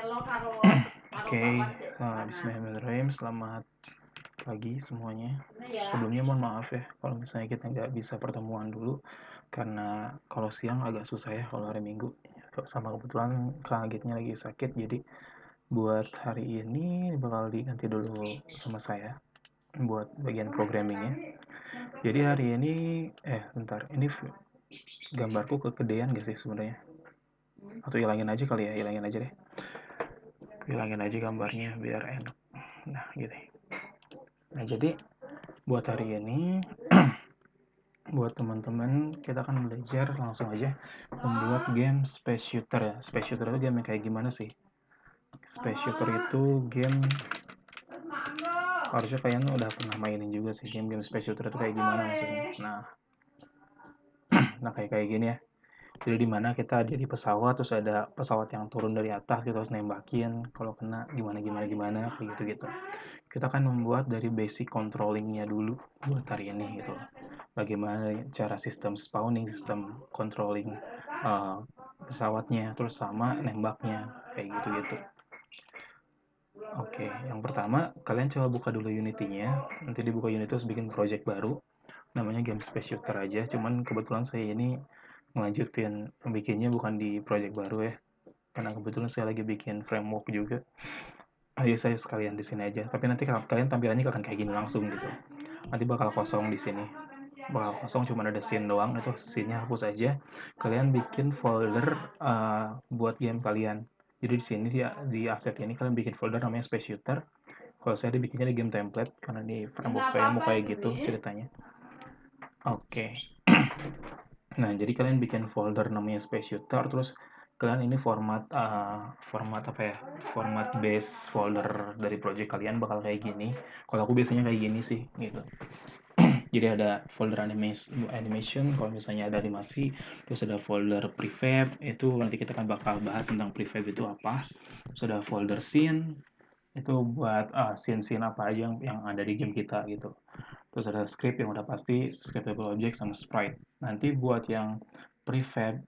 Oke, bismillahirrahmanirrahim. Selamat pagi semuanya. Sebelumnya mohon maaf ya kalau misalnya kita nggak bisa pertemuan dulu karena kalau siang agak susah ya kalau hari Minggu. Sama kebetulan kagetnya lagi sakit, jadi buat hari ini bakal diganti dulu sama saya buat bagian programmingnya. Jadi hari ini, bentar, ini gambarku kegedean gak sih sebenarnya? Atau hilangin aja kali ya, hilangin aja deh. Hilangin aja gambarnya biar enak. Nah, gitu. Nah, jadi buat hari ini buat teman-teman kita akan belajar langsung aja membuat game Space Shooter ya. Space Shooter itu game yang kayak gimana sih? Space Shooter itu game harusnya kalian udah pernah mainin juga sih game-game Space Shooter itu kayak gimana maksudnya. Nah kayak gini ya. Jadi dimana kita ada di pesawat, terus ada pesawat yang turun dari atas, kita harus nembakin, kalau kena gimana kayak gitu. Kita akan membuat dari basic controllingnya dulu buat hari ini gitu. Bagaimana cara sistem spawning, sistem controlling pesawatnya, terus sama nembaknya kayak gitu. Oke, yang pertama kalian coba buka dulu Unity-nya. Nanti dibuka Unity terus bikin project baru, namanya Game Space Shooter aja. Cuman kebetulan saya ini ngelanjutin bikinnya bukan di project baru ya, karena kebetulan saya lagi bikin framework juga. Jadi saya sekalian di sini aja. Tapi nanti kalian tampilannya akan kayak gini langsung gitu. Nanti bakal kosong di sini. Bakal kosong, cuma ada scene doang. Itu scene-nya hapus aja. Kalian bikin folder buat game kalian. Jadi di sini di asset ini kalian bikin folder namanya Space Shooter. Kalau saya dibikinnya di game template karena di framework saya mau kayak gitu ceritanya. Oke. Nah, jadi kalian bikin folder namanya Space Shooter, terus kalian ini format apa ya? Format base folder dari project kalian bakal kayak gini. Kalau aku biasanya kayak gini sih, gitu. Jadi ada folder animation, kalau misalnya ada animasi, terus ada folder prefab, itu nanti kita kan bakal bahas tentang prefab itu apa. Terus ada folder scene, itu buat scene-scene apa aja yang ada di game kita gitu. Terus ada script yang udah pasti, scriptable object sama sprite. Nanti buat yang prefab,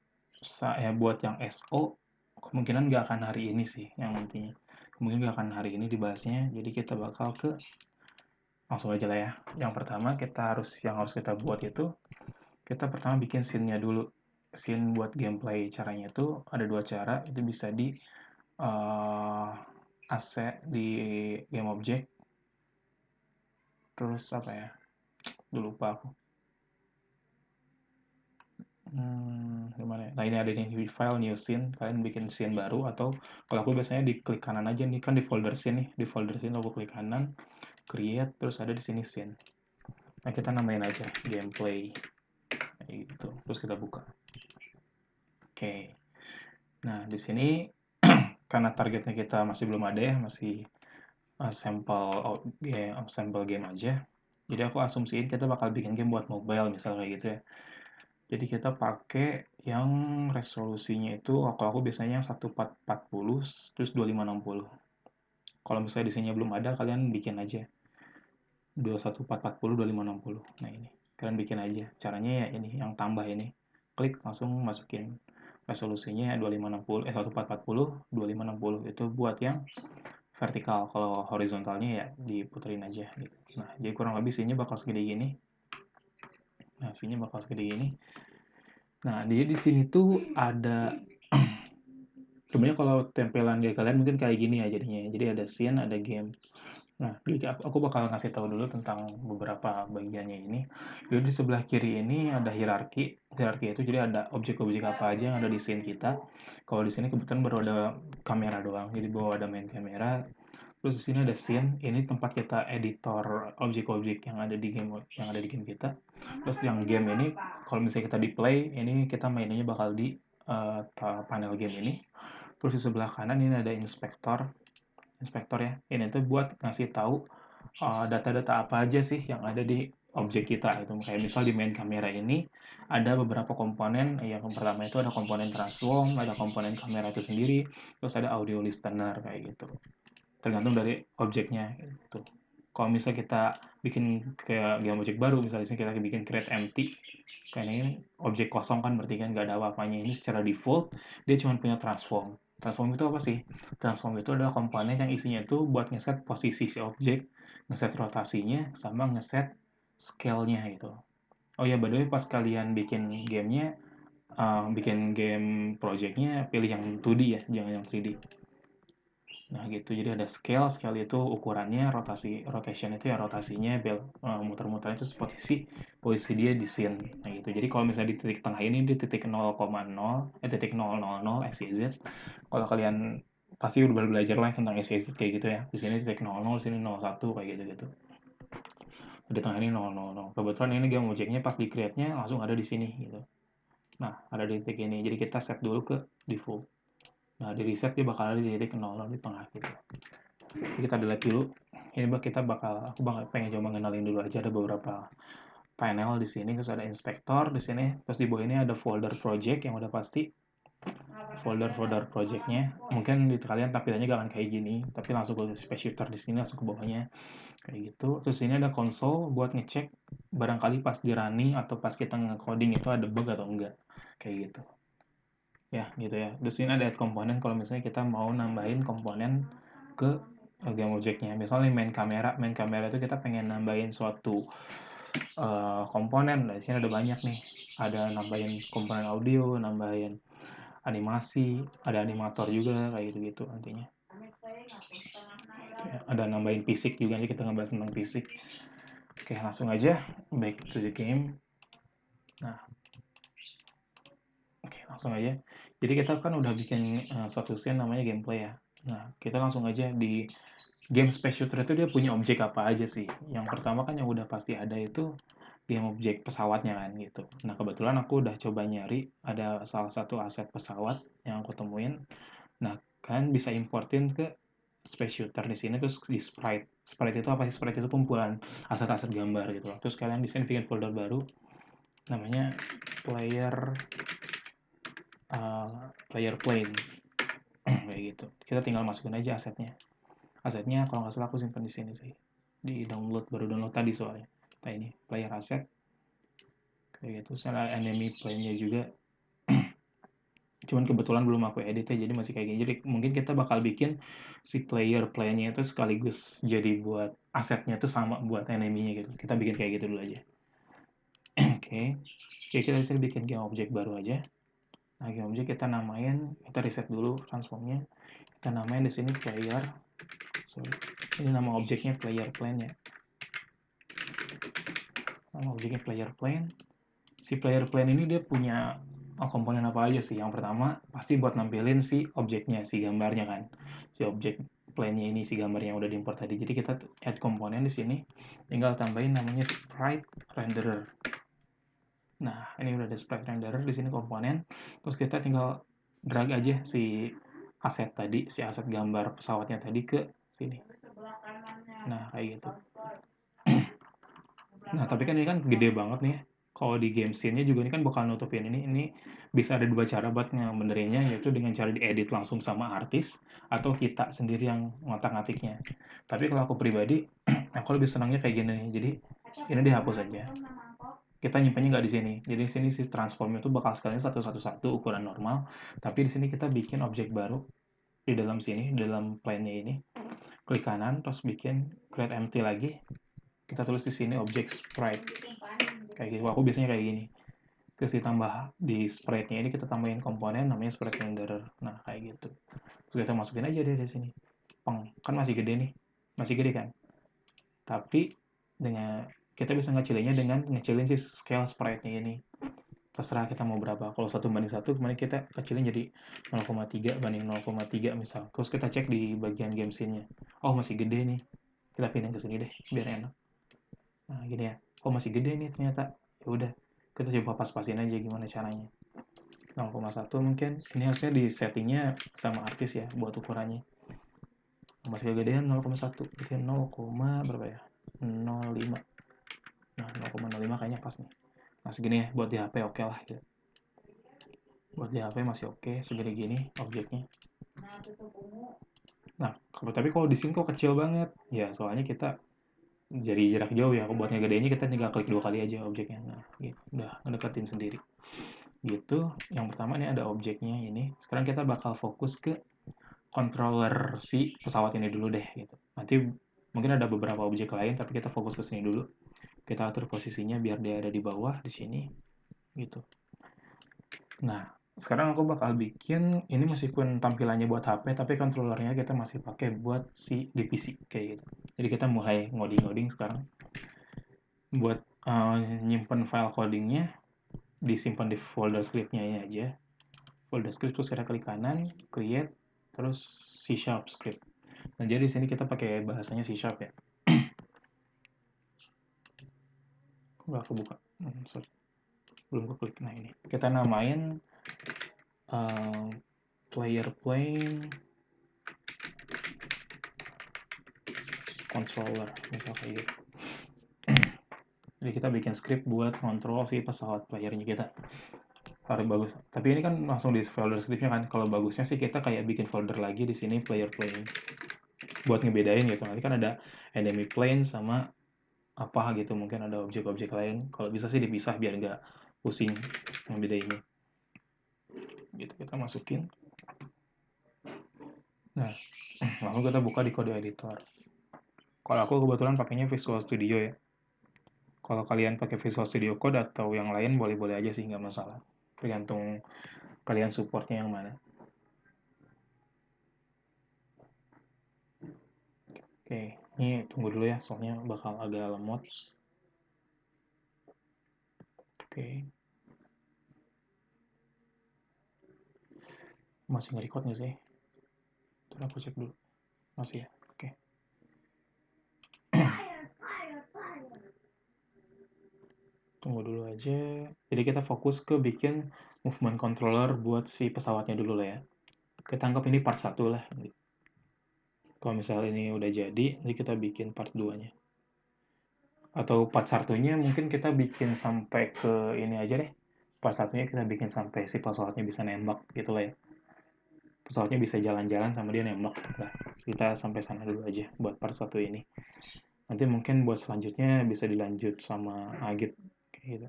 buat yang SO, kemungkinan nggak akan hari ini sih yang nantinya. Kemungkinan nggak akan hari ini dibahasnya, jadi kita bakal langsung aja lah ya. Yang pertama yang harus kita buat itu, kita pertama bikin scene-nya dulu. Scene buat gameplay caranya itu ada dua cara, itu bisa di asset di game object, terus apa ya? Lupa aku. Gimana ya? Nah ini ada nih new file, new scene, kalian bikin scene baru, atau kalau aku biasanya di klik kanan aja nih, kan di folder scene nih, di folder scene aku klik kanan, create, terus ada di sini scene. Nah kita namain aja gameplay, kayak gitu, terus kita buka. Oke. Nah di sini karena targetnya kita masih belum ada ya, masih sampel game aja. Jadi aku asumsiin kita bakal bikin game buat mobile misalnya kayak gitu ya. Jadi kita pakai yang resolusinya itu, kalau aku biasanya yang 1440 terus 2560. Kalau misalnya di sini belum ada, kalian bikin aja 21440 2560. Nah ini, kalian bikin aja. Caranya ya ini, yang tambah ini. Klik langsung masukin resolusinya 2560 1440 2560 itu buat yang vertikal. Kalau horizontalnya ya diputerin aja gitu. Nah, jadi kurang lebih sini bakal segede gini. Nah, sini bakal segede gini. Nah, dia di sini tuh ada sebenarnya kalau tempelan game kalian mungkin kayak gini ya jadinya. Jadi ada scene, ada game. Nah, jadi aku bakal ngasih tahu dulu tentang beberapa bagiannya ini. Jadi di sebelah kiri ini ada hierarki. Hierarki itu jadi ada objek-objek apa aja yang ada di scene kita. Kalau di sini kebetulan baru ada kamera doang. Jadi bawah ada main kamera. Terus di sini ada scene. Ini tempat kita editor objek-objek yang ada di game kita. Terus yang game ini, kalau misalnya kita di play, ini kita mainnya bakal di panel game ini. Terus di sebelah kanan ini ada inspektor ya. Ini tuh buat ngasih tahu data-data apa aja sih yang ada di objek kita. Itu kayak misal di main kamera ini ada beberapa komponen. Yang pertama itu ada komponen transform, ada komponen kamera itu sendiri, terus ada audio listener kayak gitu. Tergantung dari objeknya gitu. Kalau misalnya kita bikin kayak game objek baru, misalnya kita bikin create empty, kayak ini objek kosong kan berarti kan nggak ada apa-apanya. Ini secara default dia cuma punya transform. Transform itu apa sih? Transform itu adalah komponen yang isinya itu buat ngeset posisi si objek, ngeset rotasinya, sama ngeset scale-nya gitu. Oh ya, by the way, pas kalian bikin gamenya, bikin game project-nya, pilih yang 2D ya, jangan yang 3D. Nah gitu, jadi ada scale, scale itu ukurannya, rotation itu ya rotasinya, muter-muter itu posisi dia di scene. Nah gitu, jadi kalau misalnya di titik tengah ini di titik 0,0, titik 000 XYZ, kalau kalian pasti udah belajar lah tentang XYZ kayak gitu ya. Di sini titik 00, di sini 01 kayak gitu-gitu. Di tengah ini 000. Kebetulan ini game objeknya pas di create-nya langsung ada di sini gitu. Nah, ada di titik ini. Jadi kita set dulu ke default. Nah, di reset dia bakal ada di titik 00 di tengah gitu. Jadi kita delete dulu. Ini aku pengen coba ngenalin dulu aja, ada beberapa panel di sini, terus ada inspektor di sini, terus di bawah ini ada folder project yang udah pasti folder projectnya. Mungkin di kalian tampilannya gak akan kayak gini, tapi langsung ke space shooter di sini, langsung ke bawahnya kayak gitu. Terus ini ada console buat ngecek barangkali pas di running atau pas kita nge-coding itu ada bug atau enggak kayak gitu ya, gitu ya. Terus ini ada add komponen kalau misalnya kita mau nambahin komponen ke game objeknya. Misalnya main kamera itu kita pengen nambahin suatu komponen. Nah, di sini ada banyak nih. Ada nambahin komponen audio, nambahin animasi, ada animator juga kayak gitu-gitu nantinya. Ada nambahin fisik juga, nanti kita ngebahas tentang fisik. Oke, langsung aja back to the game. Nah, oke, langsung aja. Jadi kita kan udah bikin suatu scene namanya gameplay ya. Nah, kita langsung aja di game space shooter itu dia punya objek apa aja sih? Yang pertama kan yang udah pasti ada itu game objek pesawatnya kan gitu. Nah, kebetulan aku udah coba nyari ada salah satu aset pesawat yang aku temuin. Nah, kan bisa importin ke space shooter di sini terus di sprite. Sprite itu apa sih? Sprite itu kumpulan aset-aset gambar gitu. Terus kalian di sini bikin folder baru namanya player player plane kayak gitu. Kita tinggal masukin aja asetnya kalau nggak salah aku simpan di sini sih, di download, baru download tadi soalnya. Nah ini player asset kayak gitu. Soalnya enemy plane-nya juga cuman kebetulan belum aku edit ya, jadi masih kayak gini. Jadi mungkin kita bakal bikin si player plane-nya itu sekaligus jadi buat asetnya tuh sama buat enemy-nya gitu. Kita bikin kayak gitu dulu aja. Oke, kita bisa bikin game object baru aja. Nah, game object kita namain, kita reset dulu transformnya. Kita namain di sini player. Sorry. Ini nama objeknya player plane ya. Nama objeknya player plane. Si player plane ini dia punya komponen apa aja sih? Yang pertama pasti buat nampilin si objeknya, si gambarnya kan. Si objek plane-nya ini, si gambarnya yang udah diimport tadi. Jadi kita add komponen di sini, tinggal tambahin namanya sprite renderer. Nah, ini udah ada sprite renderer di sini komponen. Terus kita tinggal drag aja si aset tadi, si aset gambar pesawatnya tadi ke sini. Nah, kayak gitu. Nah, tapi kan ini kan gede banget nih. Kalau di game scene-nya juga ini kan bakal nutupin ini bisa ada dua cara buat ngebenerinnya, yaitu dengan cara diedit langsung sama artis atau kita sendiri yang ngotak-ngatiknya. Tapi kalau aku pribadi, aku lebih senangnya kayak gini nih. Jadi ini dihapus aja. Kita nyimpannya nggak di sini. Jadi di sini si transform itu bakal sekalian satu ukuran normal. Tapi di sini kita bikin objek baru di dalam sini, di dalam plane-nya ini. Klik kanan, terus bikin create empty lagi. Kita tulis di sini object sprite kayak gitu. Aku biasanya kayak gini. Terus ditambah di sprite-nya ini kita tambahin komponen namanya sprite renderer. Nah, kayak gitu. Terus kita masukin aja deh di sini. Peng, kan masih gede nih. Masih gede kan? Tapi dengan kita bisa ngecilinnya dengan ngecilin si scale sprite-nya ini. Terserah kita mau berapa. Kalau 1:1, kemudian kita kecilin jadi 0,3 banding 0,3 misal. Terus kita cek di bagian game scene-nya. Oh, masih gede nih. Kita pindah ke sini deh, biar enak. Nah, gini ya. Oh, masih gede nih ternyata. Ya udah, kita coba pas-pasin aja gimana caranya. 0,1 mungkin. Ini harusnya di settingnya sama artis ya buat ukurannya. Masih kegedean 0,1. Berarti 0, berapa ya? 0,5. Nah, 0,05 kayaknya pas nih. Nah, segini ya. Buat di HP oke lah gitu. Buat di HP masih oke. Segede gini objeknya. Nah, tapi kalau di sini kok kecil banget. Ya, soalnya kita jadi jarak jauh ya. Buat ngegedenya kita tinggal klik 2 kali aja objeknya. Nah, gitu. Udah ngedeketin sendiri. Gitu. Yang pertama ini ada objeknya ini. Sekarang kita bakal fokus ke controller si pesawat ini dulu deh gitu. Nanti mungkin ada beberapa objek lain tapi kita fokus ke sini dulu. Kita atur posisinya biar dia ada di bawah di sini gitu. Nah, sekarang aku bakal bikin ini meskipun tampilannya buat HP tapi controllernya kita masih pakai buat si di PC kayak gitu. Jadi kita mulai ngoding-ngoding sekarang buat nyimpen file codingnya disimpan di folder scriptnya ini aja. Folder script terus kita klik kanan, create, terus C# script. Nah, jadi di sini kita pakai bahasanya C# ya. Nggak kebuka. Sorry. Belum keklik. Nah, ini. Kita namain player plane controller. Misal kayak gitu. Jadi kita bikin script buat kontrol si pesawat playernya kita. Harus bagus. Tapi ini kan langsung di folder scriptnya kan. Kalau bagusnya sih kita kayak bikin folder lagi di sini player plane. Buat ngebedain gitu. Nanti kan ada enemy plane sama apa gitu, mungkin ada objek-objek lain. Kalau bisa sih dipisah biar nggak pusing ngebedainnya. Gitu kita masukin. Nah, lalu kita buka di kode editor. Kalau aku kebetulan pakainya Visual Studio ya. Kalau kalian pakai Visual Studio Code atau yang lain boleh-boleh aja sih, nggak masalah. Tergantung kalian supportnya yang mana. Oke, ini tunggu dulu ya, soalnya bakal agak lemot. Oke. Masih nge-record nggak sih? Ntar aku cek dulu. Masih ya? Oke. Tunggu dulu aja. Jadi kita fokus ke bikin movement controller buat si pesawatnya dulu lah ya. Kita anggap ini part 1 lah. Kalau misalnya ini udah jadi, nanti kita bikin part 2-nya. Atau part 1-nya mungkin kita bikin sampai ke ini aja deh. Part 1-nya kita bikin sampai si pesawatnya bisa nembak gitu lah ya. Pesawatnya bisa jalan-jalan sama dia nembak. Nah, kita sampai sana dulu aja buat part 1 ini. Nanti mungkin buat selanjutnya bisa dilanjut sama Agit kayak gitu.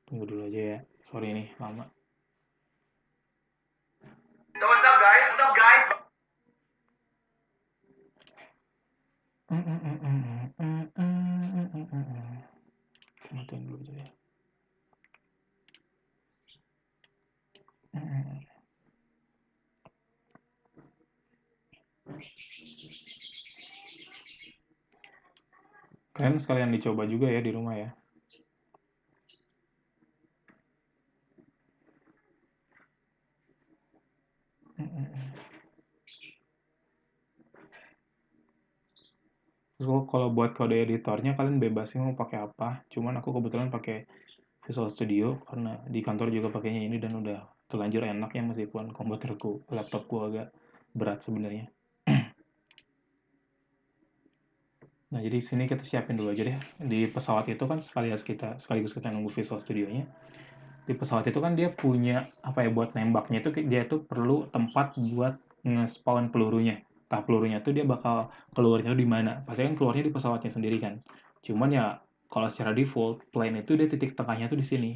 Tunggu dulu aja ya. Sorry nih, lama. So what's up guys? What's up guys? Matiin dulu aja ya. Kalian sekalian dicoba juga ya di rumah ya. Terus kalau buat kode editornya kalian bebas sih mau pakai apa. Cuman aku kebetulan pakai Visual Studio karena di kantor juga pakainya ini dan udah terlanjur enak ya meskipun komputerku, laptopku agak berat sebenarnya. Nah, jadi sini kita siapin dulu aja deh. Di pesawat itu kan sekaligus kita nunggu Visual Studio-nya. Di pesawat itu kan dia punya apa ya buat nembaknya itu dia tuh perlu tempat buat nge-spawn pelurunya. Nah, pelurunya tuh dia bakal keluarnya di mana? Pasti kan keluarnya di pesawatnya sendiri kan. Cuman ya kalau secara default plane itu dia titik tengahnya tuh di sini.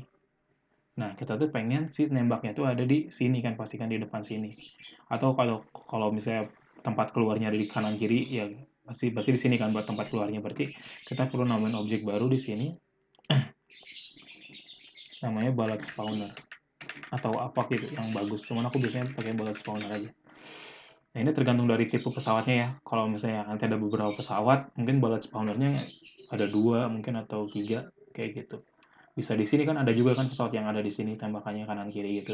Nah, kita tuh pengen si nembaknya tuh ada di sini kan, pastikan di depan sini. Atau kalau misalnya tempat keluarnya ada di kanan kiri ya pasti di sini kan buat tempat keluarnya. Berarti kita perlu nambahin objek baru di sini namanya ballot spawner atau apa gitu yang bagus. Cuman aku biasanya pakai ballot spawner aja. Nah, ini tergantung dari tipe pesawatnya ya. Kalau misalnya nanti ada beberapa pesawat, mungkin ballot spawnernya ada 2 mungkin atau 3 kayak gitu. Bisa di sini kan ada juga kan pesawat yang ada di sini tembakannya kanan kiri gitu.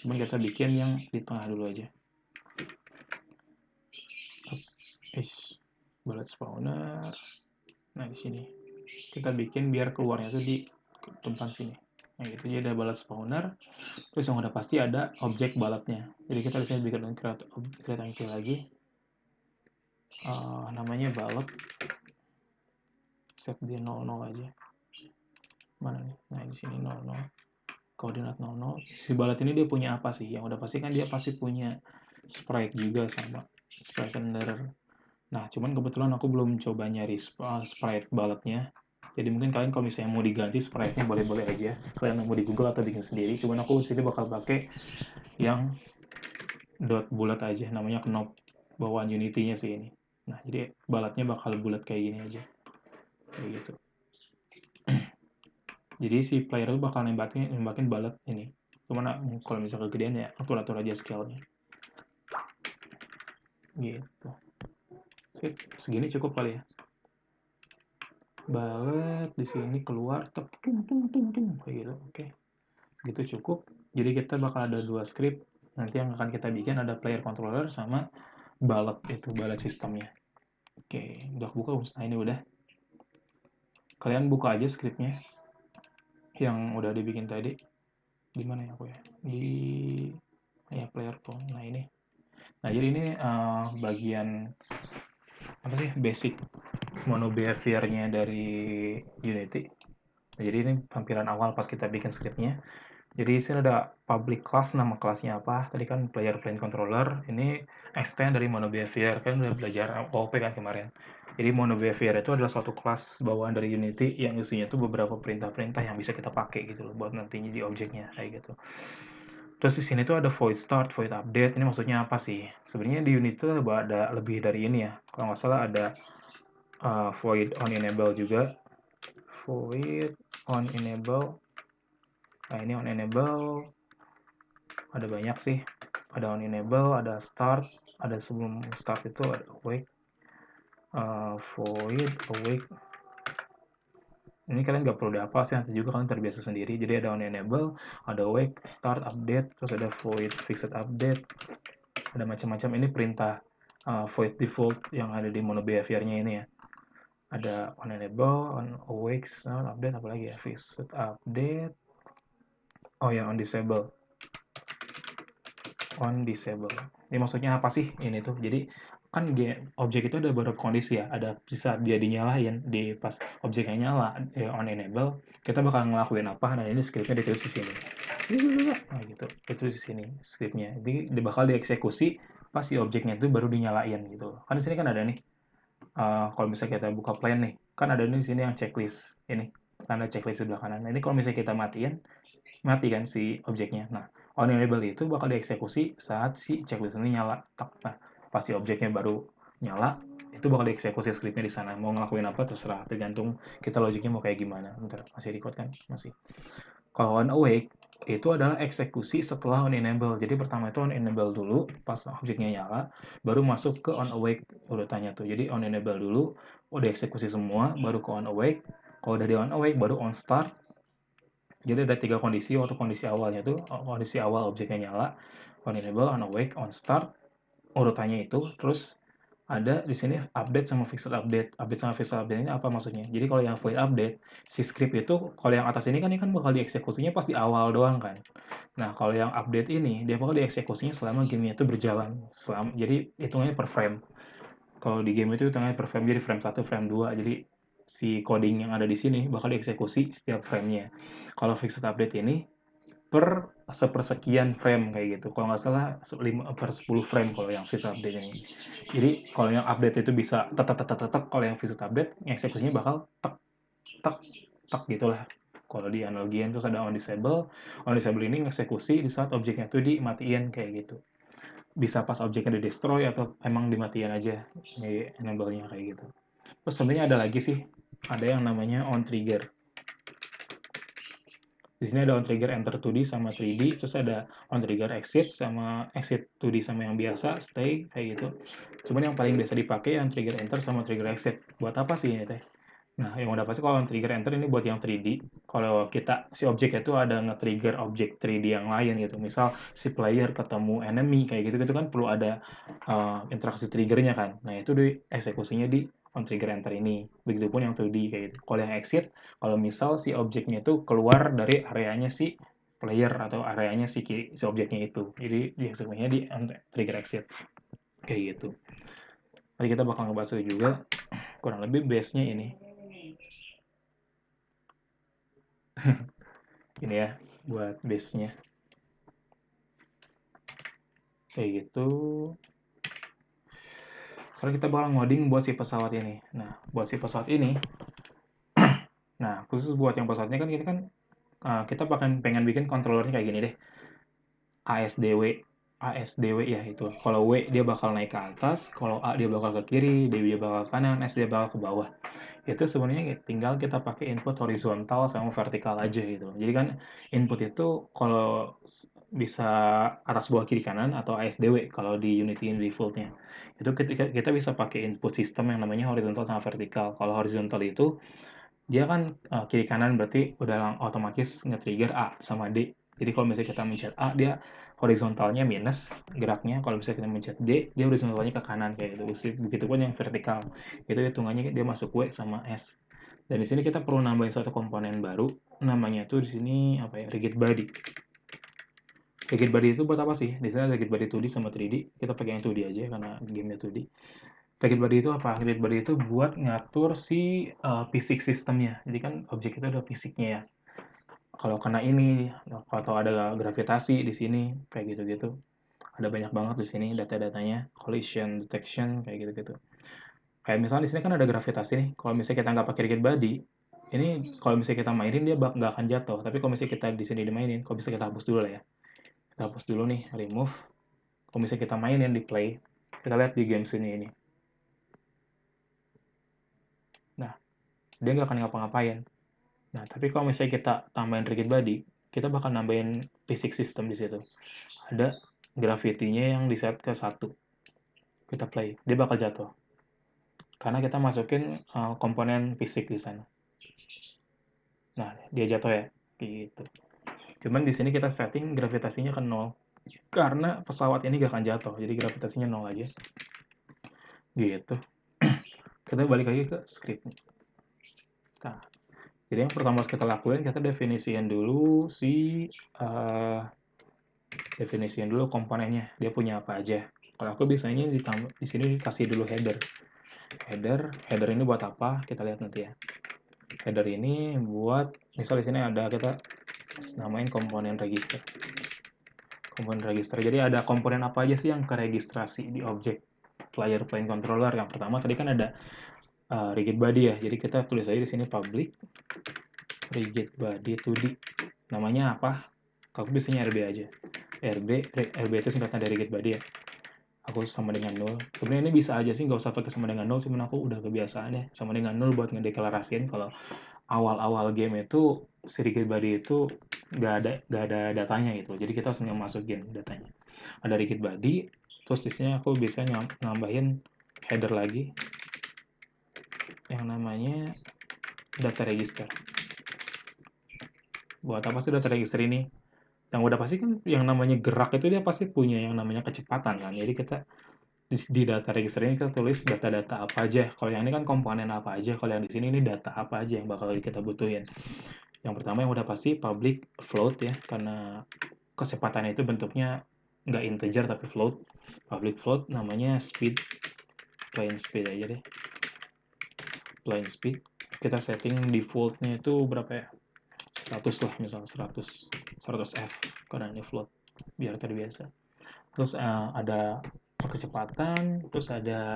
Cuman kita bikin yang di tengah dulu aja. Ballot spawner. Nah, di sini. Kita bikin biar keluarnya tuh di tempat sini. Nah, gitu jadi ada ballot spawner. Terus yang udah pasti ada objek balotnya. Jadi kita bisa bikin create lagi. Namanya ballot. Set dia 00 aja. Mana nih? Nah, di sini 00. Koordinat 00. Si ballot ini dia punya apa sih? Yang udah pasti kan dia pasti punya sprite juga sama sprite renderer. Nah, cuman kebetulan aku belum coba nyari sprite ballotnya. Jadi mungkin kalian kalau misalnya mau diganti sprite-nya boleh-boleh aja. Kalian mau di Google atau bikin sendiri. Cuman aku sini bakal pakai yang dot bulat aja, namanya knob bawaan Unity-nya sih ini. Nah, jadi balatnya bakal bulat kayak gini aja. Kayak gitu. Jadi si player itu bakal nembakin balat ini. Cuman kalau misalnya kegedean ya atur-atur aja scale-nya. Gitu. Sip, segini cukup kali ya. Balet di sini keluar tung kayak gitu. Oke. Segitu cukup. Jadi kita bakal ada 2 script. Nanti yang akan kita bikin ada player controller sama balet itu, balet sistemnya. Oke, udah buka. Nah, ini udah. Kalian buka aja scriptnya yang udah dibikin tadi. Di mana ya aku ya? Di ya player phone. Nah, ini. Nah, jadi ini bagian apa sih basic mono behavior-nya dari Unity. Nah, jadi ini tampilan awal pas kita bikin scriptnya. Jadi di sini ada public class, nama kelasnya apa? Tadi kan player plane controller. Ini extend dari mono behavior. Kan udah belajar OOP kan kemarin. Jadi mono behavior itu adalah suatu kelas bawaan dari Unity yang isinya itu beberapa perintah-perintah yang bisa kita pakai gitu loh buat nantinya di objeknya kayak gitu. Terus di sini tuh ada void start, void update. Ini maksudnya apa sih? Sebenarnya di Unity tuh ada lebih dari ini ya. Kalau nggak salah ada void on enable juga. Void on enable. Nah, ini on enable ada banyak sih. Ada on enable, ada start, ada sebelum start itu ada awake, void awake. Ini kalian nggak perlu dihafal sih, nanti juga kalian terbiasa sendiri. Jadi ada on enable, ada awake, start, update, terus ada void fixed update, ada macam-macam. Ini perintah void default yang ada di mono behavior-nya ini ya. Ada on enable, on awake, start, update, apalagi ya, fixed update. Oh ya, on disable. On disable. Ini maksudnya apa sih ini tuh? Jadi kan objek itu ada beberapa kondisi ya. Ada bisa dia dinyalain di pas objeknya nyala on enable, kita bakal ngelakuin apa? Nah, ini scriptnya ditulis di sini. Nah, gitu. Itu di sini scriptnya. Jadi bakal dieksekusi pas si objeknya itu baru dinyalain gitu. Kan di sini kan ada nih. Kalau misalnya kita buka plan nih, kan ada nih di sini yang checklist ini. Tanda checklist di sebelah kanan. Nah, ini kalau misalnya kita matiin, mati kan si objeknya. Nah, on enable itu bakal dieksekusi saat si checklist ini nyala. Nah, pas si objeknya baru nyala, itu bakal dieksekusi scriptnya di sana. Mau ngelakuin apa terserah, tergantung kita logiknya mau kayak gimana. Bentar, masih record kan? Masih. Kalau on awake, itu adalah eksekusi setelah on enable. Jadi pertama itu on enable dulu, pas objeknya nyala, baru masuk ke on awake urutannya tuh. Jadi on enable dulu, udah eksekusi semua, baru ke on awake. Kalau udah di on awake, baru on start, jadi ada 3 kondisi waktu kondisi awalnya tuh, kondisi awal objeknya nyala, on enable, on awake, on start, urutannya itu, terus ada di sini update sama fixed update. Update sama fixed update ini apa maksudnya? Jadi kalau yang void update, si script itu kalau yang atas ini kan bakal dieksekusinya pas di awal doang kan. Nah, kalau yang update ini dia bakal dieksekusinya selama game itu berjalan. Jadi hitungannya per frame. Kalau di game itu hitungannya per frame, jadi frame 1, frame 2. Jadi si coding yang ada di sini bakal dieksekusi setiap framenya. Kalau fixed update ini per sepersekian frame kayak gitu. Kalau nggak salah 5 per 10 frame kalau yang fixed update ini. Jadi kalau yang update itu bisa tek, kalau yang fixed update eksekusinya bakal tek tek tek gitulah. Kalau di analogian terus ada on disable. On disable ini eksekusi di saat objeknya itu dimatiin kayak gitu. Bisa pas objeknya di destroy atau emang dimatiin aja enable-nya kayak gitu. Terus sebenarnya ada lagi sih, ada yang namanya on trigger. Di sini ada on trigger enter 2D sama 3D, terus ada on trigger exit sama exit 2D sama yang biasa, stay kayak gitu. Cuman yang paling biasa dipakai on trigger enter sama trigger exit. Buat apa sih ini teh? Nah, yang udah pasti kalau on trigger enter ini buat yang 3D. Kalau kita si objek itu ada nge-trigger objek 3D yang lain gitu. Misal si player ketemu enemy kayak gitu gitu kan perlu ada interaksi triggernya kan. Nah, itu dieksekusinya di on trigger enter ini. Begitupun yang 2D kayak gitu. Kalau yang exit, kalau misal si objeknya itu keluar dari areanya si player atau areanya si objeknya itu. Jadi dieksekusinya di on trigger exit. Kayak gitu. Tadi kita bakal ngebahas itu juga. Kurang lebih base-nya ini. Ini ya buat base-nya kayak gitu. Sekarang kita bakal ngoding buat si pesawat ini. Nah, buat si pesawat ini, nah khusus buat yang pesawatnya kan kita pengen bikin controllernya kayak gini deh. ASDW ya itu. Kalau W dia bakal naik ke atas, kalau A dia bakal ke kiri, D dia bakal ke kanan, S dia bakal ke bawah. Itu sebenarnya tinggal kita pakai input horizontal sama vertikal aja gitu. Jadi kan input itu kalau bisa atas bawah kiri kanan atau ASDW kalau di Unity default-nya. Itu ketika kita bisa pakai input sistem yang namanya horizontal sama vertikal. Kalau horizontal itu dia kan kiri kanan berarti udah otomatis nge-trigger A sama D. Jadi kalau misalnya kita mencet A, dia horizontalnya minus geraknya. Kalau misalnya kita mencet D, dia horizontalnya ke kanan kayak gitu. Begitupun yang vertikal. Itu hitungannya dia masuk W sama S. Dan di sini kita perlu nambahin satu komponen baru, namanya tuh di sini apa ya? Rigid body. Rigid body itu buat apa sih? Di sini ada rigid body 2D sama 3D. Kita pakai yang 2D aja karena gamenya 2D. Rigid body itu apa? Rigid body itu buat ngatur si fisik sistemnya. Jadi kan objek itu ada fisiknya ya. Kalau kena ini, atau ada gravitasi di sini, kayak gitu-gitu. Ada banyak banget di sini data-datanya, collision detection, kayak gitu-gitu. Kayak misalnya di sini kan ada gravitasi nih. Kalau misalnya kita nggak pakai rigid body, ini kalau misalnya kita mainin dia nggak akan jatuh. Tapi kalau misalnya kita di sini dimainin, kalau misalnya kita hapus dulu lah ya. Kita hapus dulu nih, remove. Kalau misalnya kita mainin di play, kita lihat di game sini ini. Nah, dia nggak akan ngapa-ngapain. Nah, tapi kalau misalnya kita tambahin rigid body, kita bakal nambahin physics system di situ. Ada gravity-nya yang di set ke 1. Kita play, dia bakal jatuh. Karena kita masukin komponen fisik di sana. Nah, dia jatuh ya. Gitu. Cuman di sini kita setting gravitasinya ke 0. Karena pesawat ini gak akan jatuh, jadi gravitasinya 0 aja. Gitu. Kita balik lagi ke script. Nah, jadi yang pertama harus kita lakuin, kita definisiin dulu definisiin dulu komponennya. Dia punya apa aja. Kalau aku biasanya di sini dikasih dulu header. Header ini buat apa? Kita lihat nanti ya. Header ini buat, misal di sini ada kita namain komponen register. Komponen register. Jadi ada komponen apa aja sih yang keregistrasi di objek player plane controller. Yang pertama tadi kan ada rigid body ya. Jadi kita tulis aja di sini public rigid body 2D. Namanya apa? Aku biasanya RB aja. RB itu singkatan dari rigid body ya. Aku sama dengan 0. Sebenarnya ini bisa aja sih nggak usah pakai sama dengan 0, cuman aku udah kebiasaan ya sama dengan 0 buat ngedeklarasiin kalau awal-awal game itu si rigid body itu nggak ada datanya gitu. Jadi kita harus masukin datanya. Ada rigid body, terus di sini aku bisa nambahin header lagi yang namanya data register. Buat apa sih data register ini? Yang udah pasti kan yang namanya gerak itu dia pasti punya yang namanya kecepatan kan. Jadi kita di data register ini kita tulis data-data apa aja. Kalau yang ini kan komponen apa aja. Kalau yang di sini ini data apa aja yang bakal kita butuhin. Yang pertama yang udah pasti public float ya, karena kecepatan itu bentuknya nggak integer tapi float. Public float namanya speed, plain speed aja deh. Plain speed. Kita setting defaultnya itu berapa ya? 100 lah, misal 100 F karena ini float biar terbiasa. Terus ada kecepatan, terus ada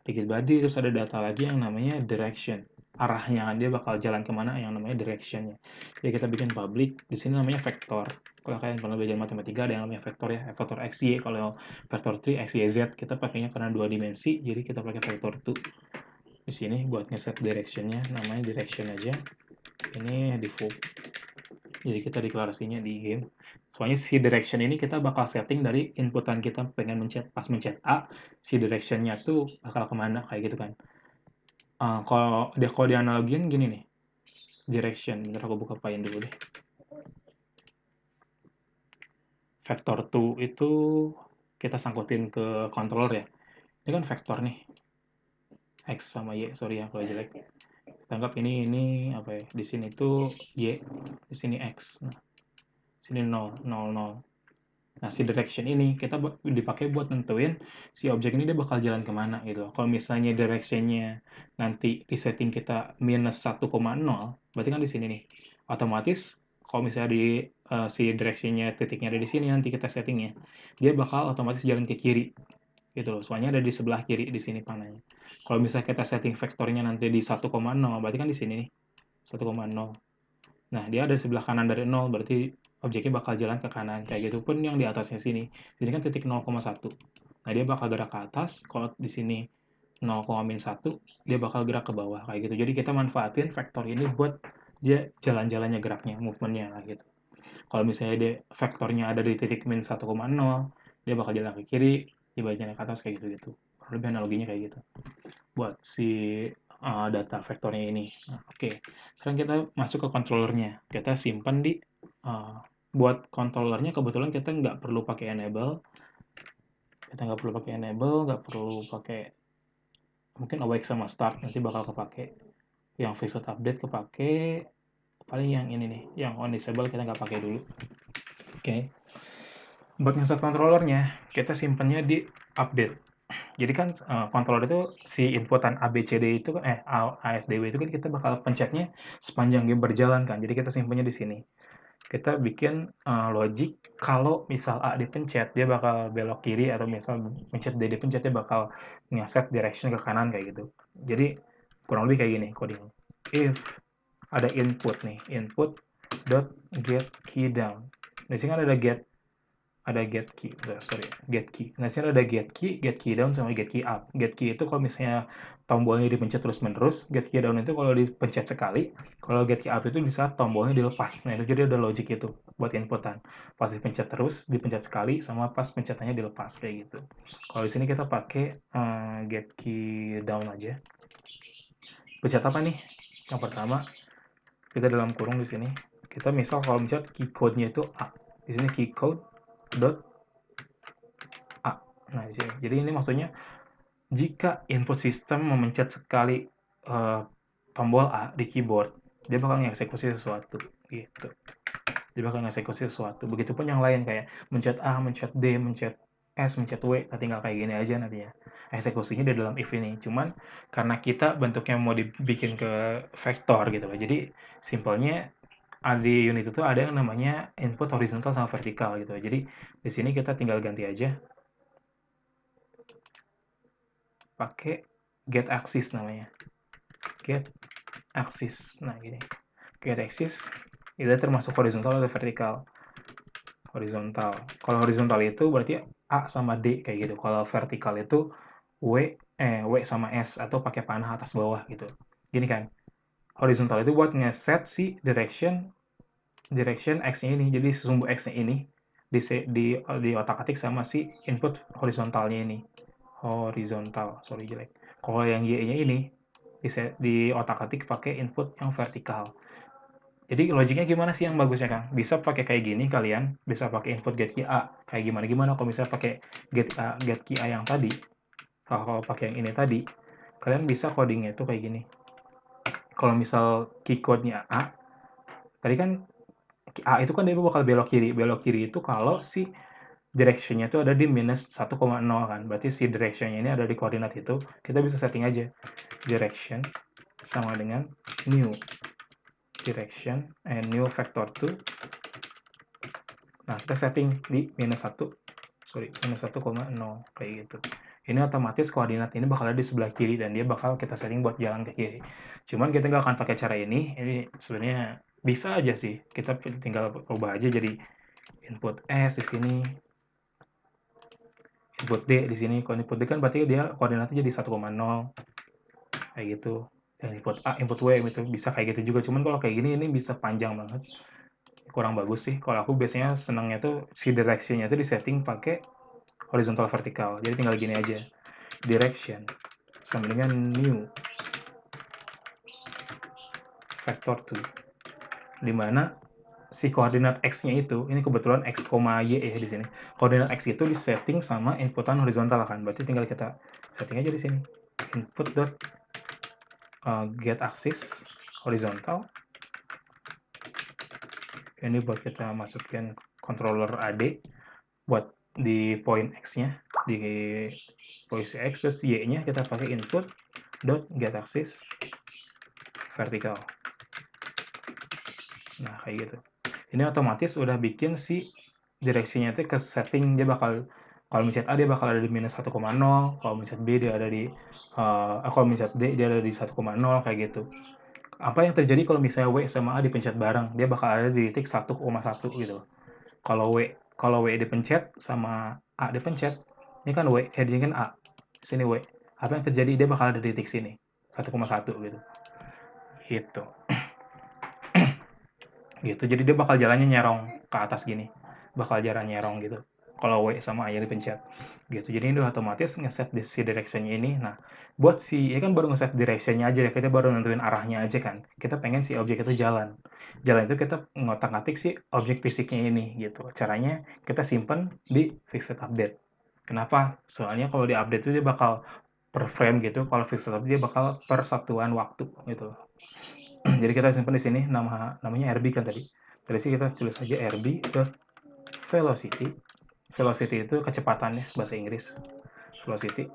rigid body, terus ada data lagi yang namanya direction, arahnya dia bakal jalan kemana yang namanya directionnya. Jadi kita bikin public di sini namanya vektor. Kalau kalian pernah belajar matematika ada yang namanya vektor ya, vektor x y. Kalau vektor 3 x y z kita pakainya karena 2 dimensi, jadi kita pakai vektor 2 di sini buat ngeset directionnya, namanya direction aja. Ini default, jadi kita deklarasinya di game. Soalnya si direction ini kita bakal setting dari inputan kita pengen pas mencet A, si directionnya tuh bakal kemana kayak gitu kan. Kalau di analogin gini nih, direction. Bentar aku buka Paint dulu deh. Vector 2 itu kita sangkutin ke controller ya. Ini kan vektor nih. X sama Y, sorry ya kalau jelek. Tanggap ini apa ya? Di sini tuh Y, di sini X. Nah, sini 0, 0, 0. Nah, si direction ini kita dipakai buat nentuin si objek ini dia bakal jalan kemana gitu. Kalau misalnya directionnya nanti di setting kita minus 1,0, berarti kan di sini nih. Otomatis kalau misalnya si directionnya titiknya ada di sini nanti kita settingnya, dia bakal otomatis jalan ke kiri gitu loh. Soalnya ada di sebelah kiri di sini panahnya. Kalau misalnya kita setting vektornya nanti di 1,0, berarti kan di sini nih 1,0. Nah, dia ada di sebelah kanan dari 0, berarti objeknya bakal jalan ke kanan. Kayak gitu pun yang di atasnya sini. Sini kan titik 0,1. Nah, dia bakal gerak ke atas. Kalau di sini 0,1, dia bakal gerak ke bawah. Kayak gitu. Jadi kita manfaatin vektor ini buat dia jalan-jalannya geraknya, movementnya lah gitu. Kalau misalnya dia vektornya ada di titik min 1,0, dia bakal jalan ke kiri, dia bakal jalan ke atas kayak gitu-gitu. Lebih analoginya kayak gitu. Buat si data vektornya ini. Nah, oke. Sekarang kita masuk ke controllernya. Kita simpan di buat controllernya kebetulan kita nggak perlu pakai enable. Kita nggak perlu pakai enable, nggak perlu pakai mungkin awake sama start nanti bakal kepake. Yang visit update kepake, paling yang ini nih, yang on disable kita nggak pakai dulu. Oke. Buat ngeset controllernya, kita simpannya di update. Jadi kan controller itu si inputan ABCD itu kan ASDW itu kan kita bakal pencetnya sepanjang game berjalan kan. Jadi kita simpannya di sini. Kita bikin logic kalau misal A dipencet dia bakal belok kiri atau misal pencet D dipencet dia bakal ngeset direction ke kanan kayak gitu. Jadi kurang lebih kayak gini coding. If ada input nih, input dot get key down. Di sini kan ada get key, get key. Nah, sini ada get key down sama get key up. Get key itu kalau misalnya tombolnya dipencet terus-menerus, get key down itu kalau dipencet sekali, kalau get key up itu bisa tombolnya dilepas. Nah, itu jadi ada logic itu buat inputan. Pas dipencet terus, dipencet sekali, sama pas pencetannya dilepas kayak gitu. Kalau di sini kita pakai get key down aja. Pencet apa nih? Yang pertama, kita dalam kurung di sini. Kita misal kalau mencet key code-nya itu A. Di sini key code dot A. Nah, di sini. Jadi ini maksudnya jika input system memencet sekali tombol A di keyboard, dia bakal ngeksekusi sesuatu gitu. Dia bakal ngeksekusi sesuatu. Begitupun yang lain kayak mencet A, mencet D, mencet S, mencet W, tinggal kayak gini aja nantinya. Eksekusinya di dalam if ini. Cuman karena kita bentuknya mau dibikin ke vektor gitu loh. Jadi simpelnya di unit itu ada yang namanya input horizontal sama vertikal gitu. Jadi di sini kita tinggal ganti aja pakai get axis namanya. Get axis. Nah, gini. Get axis itu termasuk horizontal atau vertikal. Horizontal. Kalau horizontal itu berarti A sama D kayak gitu. Kalau vertikal itu W sama S atau pakai panah atas bawah gitu. Gini kan. Horizontal itu buat ngeset si direction X-nya ini. Jadi sumbu X-nya ini di otak-atik sama si input horizontalnya ini. Horizontal, sorry jelek. Kalau yang Y-nya ini di otak-atik pakai input yang vertikal. Jadi logiknya gimana sih yang bagusnya Kang? Bisa pakai kayak gini kalian, bisa pakai input get key A. Kayak gimana kalau misalnya pakai get key A yang tadi. Kalau pakai yang ini tadi, kalian bisa codingnya itu kayak gini. Kalau misal key code-nya A, tadi kan A itu kan dia bakal belok kiri. Belok kiri itu kalau si direction-nya itu ada di minus 1,0 kan. Berarti si direction-nya ini ada di koordinat itu. Kita bisa setting aja. Direction sama dengan new direction and new vector 2. Nah, kita setting di minus 1 kayak gitu. Ini otomatis koordinat ini bakal ada di sebelah kiri dan dia bakal kita setting buat jalan ke kiri. Cuman kita nggak akan pakai cara ini. Ini sebenarnya bisa aja sih. Kita tinggal ubah aja jadi input S di sini, input D di sini. Kalau input D kan berarti dia koordinatnya jadi 1,0 kayak gitu. Dan input A, input W itu bisa kayak gitu juga. Cuman kalau kayak gini ini bisa panjang banget. Kurang bagus sih. Kalau aku biasanya senangnya tuh si direction-nya tuh disetting pakai horizontal vertikal. Jadi tinggal gini aja. Direction sama dengan new vector 2. Dimana si koordinat X-nya itu, ini kebetulan X, Y ya di sini. Koordinat X itu disetting sama inputan horizontal kan. Berarti tinggal kita setting aja di sini. Input dot get axis horizontal. Ini buat kita masukin controller AD buat di point X-nya, di posisi X, terus Y-nya kita pakai input dot get axis vertikal. Nah, kayak gitu. Ini otomatis udah bikin si direksinya itu ke setting dia bakal kalau mencet A dia bakal ada di minus 1,0, kalau mencet B dia ada di kalau mencet D dia ada di 1,0 kayak gitu. Apa yang terjadi kalau misalnya W sama A dipencet bareng, dia bakal ada di titik 1,1 gitu. Kalau W dipencet sama A dipencet, ini kan W, ini kan A, sini W. Apa yang terjadi? Dia bakal ada di titik sini, 1,1 gitu. Gitu. Gitu. Jadi dia bakal jalannya nyerong ke atas gini. Bakal jalan nyerong gitu. Kalau W sama A nya dipencet. Gitu. Jadi ini udah otomatis ngeset si direction-nya ini. Nah, buat si ya kan baru ngeset direction-nya aja ya. Kita baru nentuin arahnya aja kan. Kita pengen si objek itu jalan. Jalan itu kita ngotak-ngatik si objek fisiknya ini gitu. Caranya kita simpen di fixed update. Kenapa? Soalnya kalau di update itu dia bakal per frame gitu. Kalau fixed update dia bakal per satuan waktu gitu. Jadi kita simpan di sini namanya RB kan tadi. Dari sini kita tulis aja RB ke velocity. Velocity itu kecepatannya bahasa Inggris. Velocity.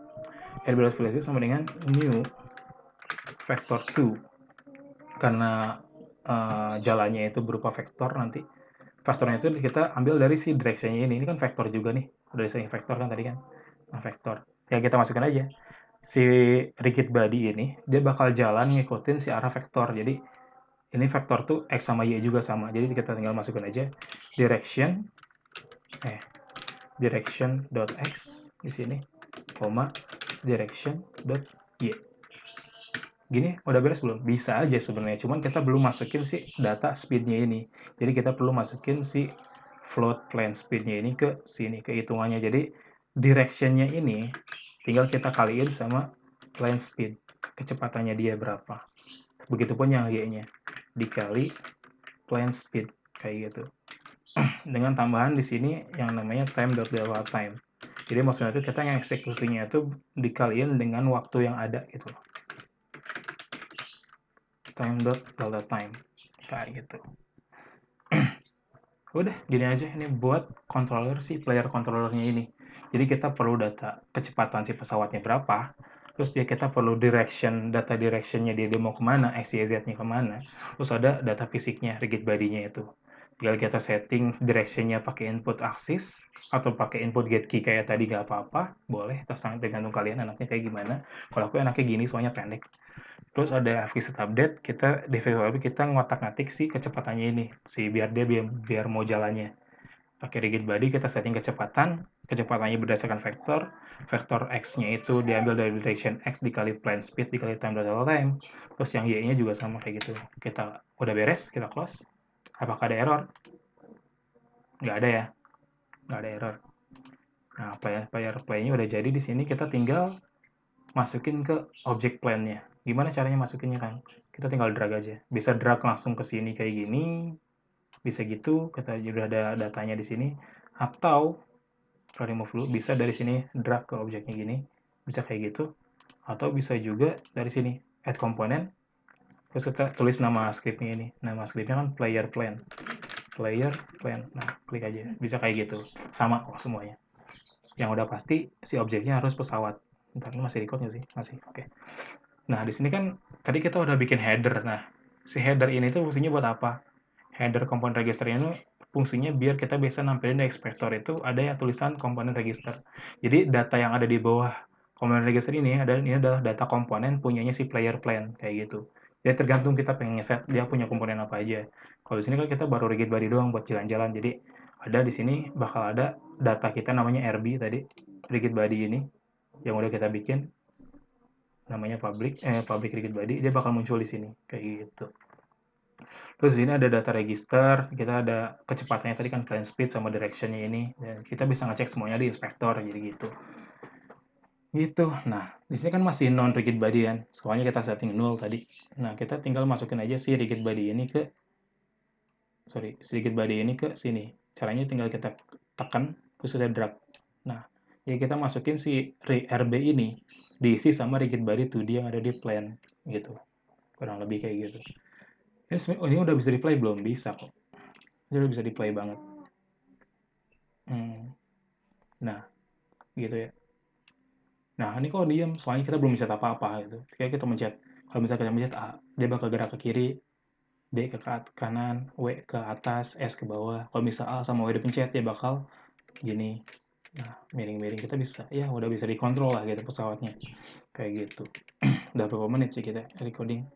RB velocity sama dengan new vector 2. Karena jalannya itu berupa vektor nanti. Vektornya itu kita ambil dari si direction-nya ini. Ini kan vektor juga nih. Dari sini vektor kan tadi kan. Nah, vektor. Ya kita masukkan aja. Si rigid body ini dia bakal jalan ngikutin si arah vektor. Jadi ini vektor tuh X sama Y juga sama. Jadi kita tinggal masukkan aja direction direction.x di sini, koma direction.y. Gini udah beres belum? Bisa aja sebenarnya, cuman kita belum masukin si data speednya ini. Jadi kita perlu masukin si float plane speednya ini ke sini, ke hitungannya. Jadi directionnya ini tinggal kita kaliin sama plane speed, kecepatannya dia berapa. Begitupun yang Y-nya dikali plane speed kayak gitu. Dengan tambahan di sini yang namanya time.delta time. Jadi maksudnya itu kita yang eksekusinya itu dikaliin dengan waktu yang ada gitu. Time.delta time kayak gitu. Udah gini aja ini buat controller si player controllernya ini. Jadi kita perlu data kecepatan si pesawatnya berapa, terus kita perlu data directionnya dia mau kemana, x, y, z-nya kemana, terus ada data fisiknya, rigid body-nya itu. Tinggal kita setting directionnya pakai input axis atau pakai input get key kayak tadi gak apa-apa, boleh, tergantung kalian anaknya kayak gimana. Kalau aku anaknya gini soalnya pendek. Terus ada fixed update, kita di fixed update kita ngotak-ngatik si kecepatannya ini, biar mau jalannya. Pakai rigid body kita setting kecepatannya berdasarkan vektor x-nya itu diambil dari direction x dikali plane speed dikali time. Terus yang y-nya juga sama kayak gitu. Kita udah beres, kita close. Apakah ada error? Nggak ada ya, nggak ada error. Nah, player play-nya udah jadi di sini, kita tinggal masukin ke object plane-nya. Gimana caranya masukinnya kan? Kita tinggal drag aja. Bisa drag langsung ke sini kayak gini, bisa gitu, kita udah ada datanya di sini. Atau kalau remove dulu, bisa dari sini drag ke objeknya gini, bisa kayak gitu. Atau bisa juga dari sini add component, terus kita tulis nama scriptnya ini. Nama scriptnya kan player plane. Nah, klik aja, bisa kayak gitu. Sama kok semuanya. Yang udah pasti si objeknya harus pesawat. Bentar, ini masih record nggak sih? Masih, oke. Nah, di sini kan tadi kita udah bikin header. Nah, si header ini tuh fungsinya buat apa? Header komponen register ini fungsinya biar kita bisa nampilin di Expector itu ada yang tulisan komponen register. Jadi data yang ada di bawah komponen register ini adalah data komponen punyanya si player plan kayak gitu. Jadi tergantung kita pengen ngeset dia punya komponen apa aja. Kalau di sini kan kita baru rigid body doang buat jalan-jalan. Jadi ada di sini bakal ada data kita namanya RB tadi, rigid body ini yang udah kita bikin namanya public rigid body, dia bakal muncul di sini kayak gitu. Terus di sini ada data register, kita ada kecepatannya tadi kan plane speed sama directionnya ini, dan kita bisa ngecek semuanya di inspektor jadi gitu. Gitu. Nah, di sini kan masih non rigid body kan, soalnya kita setting 0 tadi. Nah, kita tinggal masukin aja si rigid body ini ke sini. Caranya tinggal kita tekan terus kita drag. Nah, ya kita masukin si RB ini diisi sama rigid body 2D yang ada di plane gitu. Kurang lebih kayak gitu. Ini udah bisa di-play belum? Bisa kok. Ini udah bisa di-play banget. Nah, gitu ya. Nah, ini kok diem, soalnya kita belum bisa apa-apa gitu. Kayak kita mencet, kalau misalnya kita mencet A, dia bakal gerak ke kiri, D ke kanan, W ke atas, S ke bawah. Kalau misalnya A sama W dipencet, dia bakal gini. Nah, miring-miring kita bisa, ya udah bisa dikontrol lah gitu pesawatnya. Kayak gitu. Udah berapa menit sih kita recording?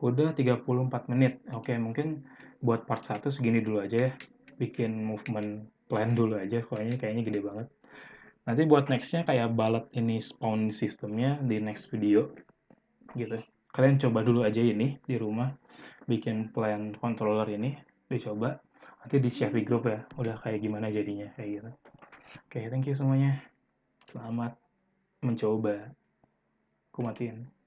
Udah 34 menit. Oke, mungkin buat part 1 segini dulu aja ya. Bikin movement plan dulu aja, soalnya kayaknya gede banget. Nanti buat nextnya kayak ballad ini spawn sistemnya di next video gitu. Kalian coba dulu aja ini di rumah, bikin plan controller ini, dicoba. Nanti di-share di grup ya, udah kayak gimana jadinya, kayak gitu. Oke, thank you semuanya. Selamat mencoba. Aku matiin.